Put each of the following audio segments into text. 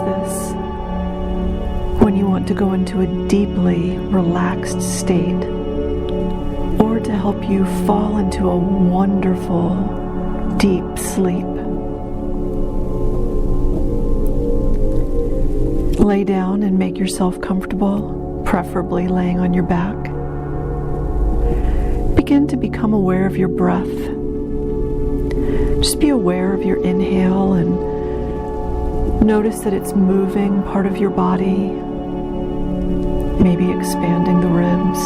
this when you want to go into a deeply relaxed state, or to help you fall into a wonderful, deep sleep. Lay down and make yourself comfortable, preferably laying on your back. Begin to become aware of your breath. Just be aware of your inhale and notice that it's moving part of your body, maybe expanding the ribs.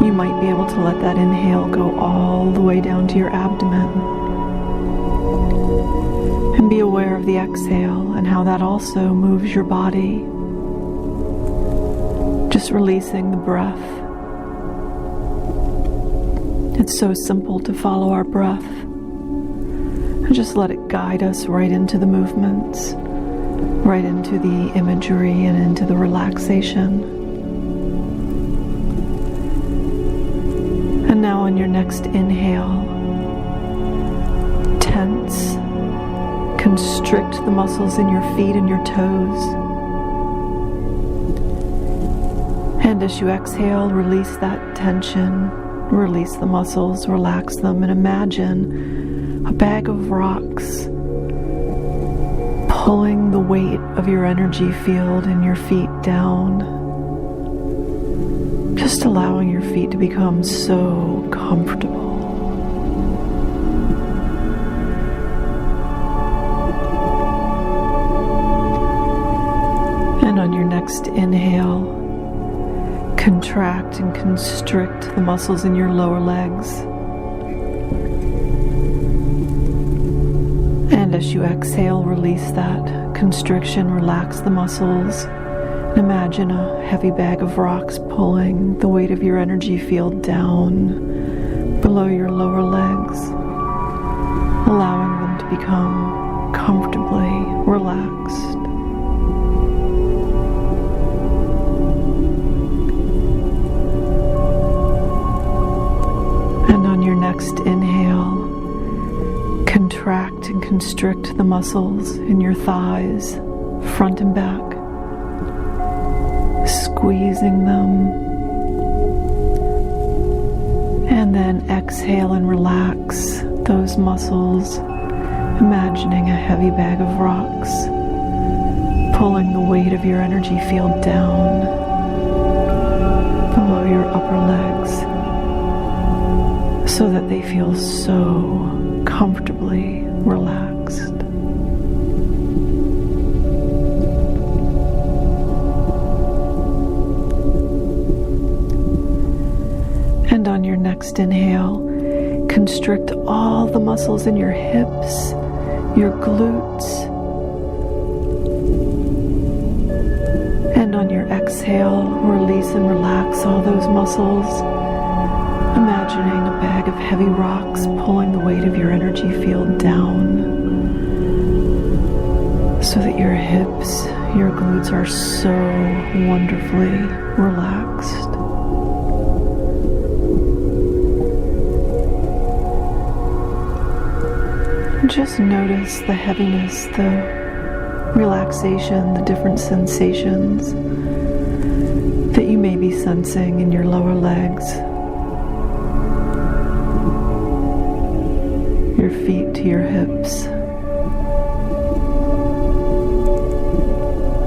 You might be able to let that inhale go all the way down to your abdomen. And be aware of the exhale and how that also moves your body. Just releasing the breath. It's so simple to follow our breath. And just let it guide us right into the movements, right into the imagery and into the relaxation. And now on your next inhale, tense, constrict the muscles in your feet and your toes. And as you exhale, release that tension, release the muscles, relax them, and imagine a bag of rocks pulling the weight of your energy field and your feet down. Just allowing your feet to become so comfortable. And on your next inhale, contract and constrict the muscles in your lower legs. And as you exhale, release that constriction, relax the muscles. And imagine a heavy bag of rocks pulling the weight of your energy field down below your lower legs, allowing them to become comfortably relaxed. And on your next inhale, contract and constrict the muscles in your thighs, front and back, squeezing them. And then exhale and relax those muscles, imagining a heavy bag of rocks pulling the weight of your energy field down below your upper legs so that they feel so comfortably relaxed. And on your next inhale, constrict all the muscles in your hips, your glutes. And on your exhale, release and relax all those muscles, imagining a bag of heavy rocks pulling the weight of your energy field down so that your hips, your glutes are so wonderfully relaxed. Just notice the heaviness, the relaxation, the different sensations that you may be sensing in your lower legs, your feet to your hips.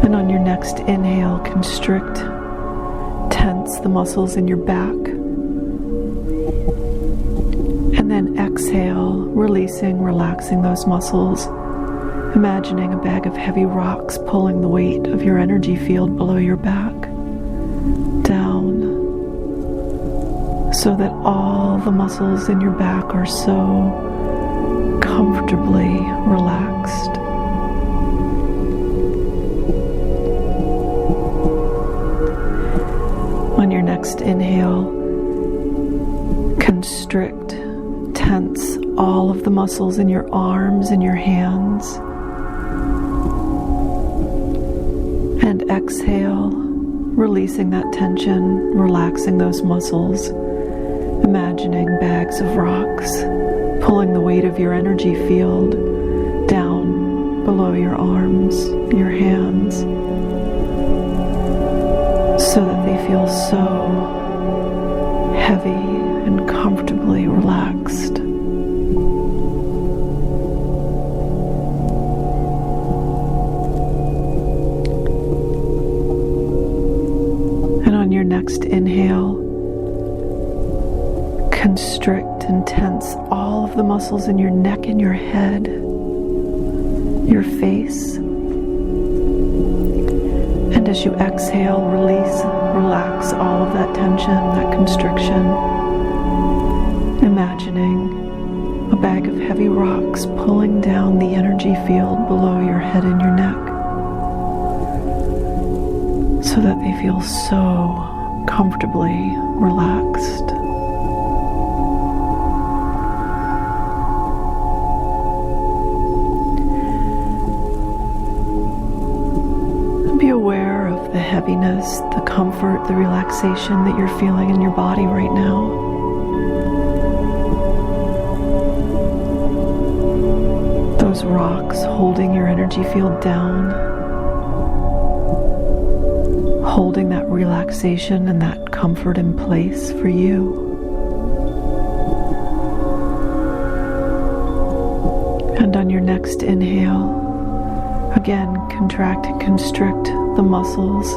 And on your next inhale, constrict, tense the muscles in your back. And then exhale, releasing, relaxing those muscles, imagining a bag of heavy rocks pulling the weight of your energy field below your back, down, so that all the muscles in your back are so comfortably relaxed. On your next inhale, constrict, tense all of the muscles in your arms and your hands. And exhale, releasing that tension, relaxing those muscles, imagining bags of rocks pulling the weight of your energy field down below your arms, your hands, so that they feel so heavy and comfortably relaxed. And on your next inhale, constrict and tense all of the muscles in your neck and your head, your face. And as you exhale, release, relax all of that tension, that constriction, imagining a bag of heavy rocks pulling down the energy field below your head and your neck, so that they feel so comfortably relaxed. Be aware of the heaviness, the comfort, the relaxation that you're feeling in your body right now. Those rocks holding your energy field down, holding that relaxation and that comfort in place for you. And on your next inhale, again, contract and constrict the muscles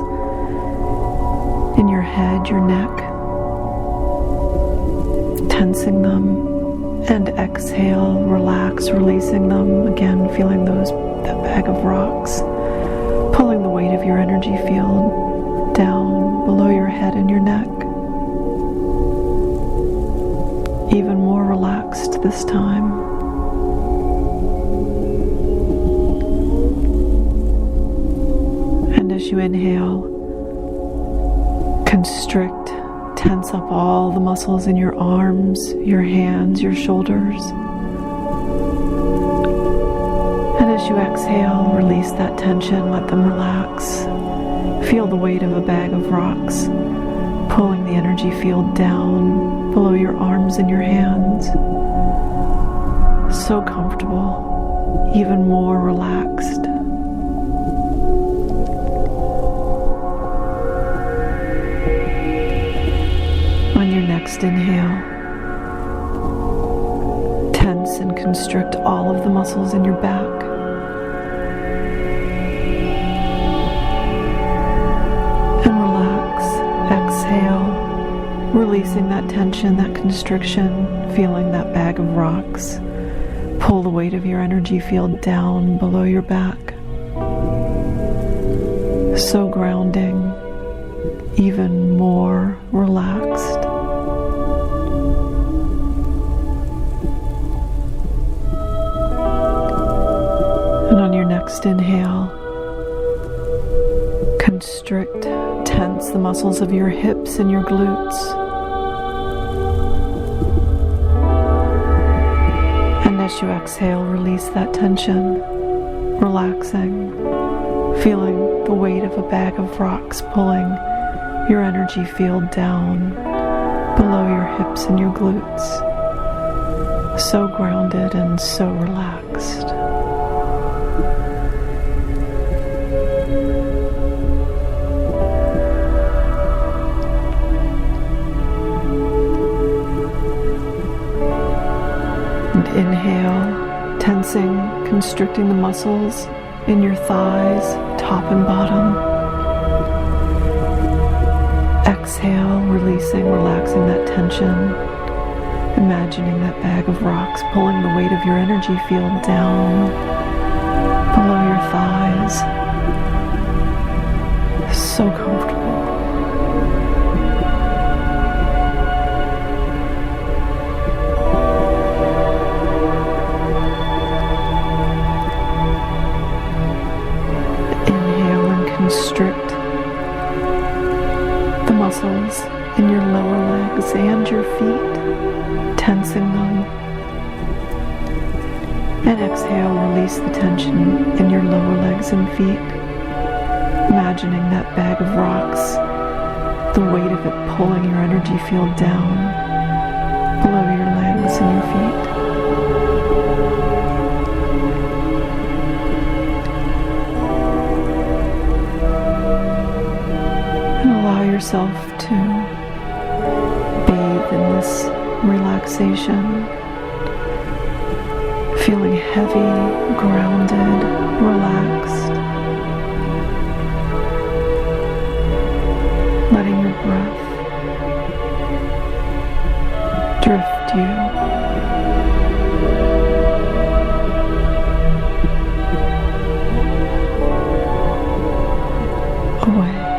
in your head, your neck, tensing them, and exhale, relax, releasing them. Again, feeling that bag of rocks, pulling the weight of your energy field down below your head and your neck. Even more relaxed this time. As you inhale, constrict, tense up all the muscles in your arms, your hands, your shoulders. And as you exhale, release that tension, let them relax. Feel the weight of a bag of rocks pulling the energy field down below your arms and your hands. So comfortable, even more relaxed. Next inhale, tense and constrict all of the muscles in your back. And relax, exhale, releasing that tension, that constriction, feeling that bag of rocks. Pull the weight of your energy field down below your back. So grounding, even more relaxed. Next inhale, constrict, tense the muscles of your hips and your glutes. And as you exhale, release that tension, relaxing, feeling the weight of a bag of rocks pulling your energy field down below your hips and your glutes. So grounded and so relaxed. Inhale, tensing, constricting the muscles in your thighs, top and bottom. Exhale, releasing, relaxing that tension. Imagining that bag of rocks pulling the weight of your energy field down below your thighs. So comfortable. Constrict the muscles in your lower legs and your feet, tensing them. And exhale, release the tension in your lower legs and feet, imagining that bag of rocks, the weight of it pulling your energy field down below your legs and your feet. relaxation, feeling heavy, grounded, relaxed, letting your breath drift you away.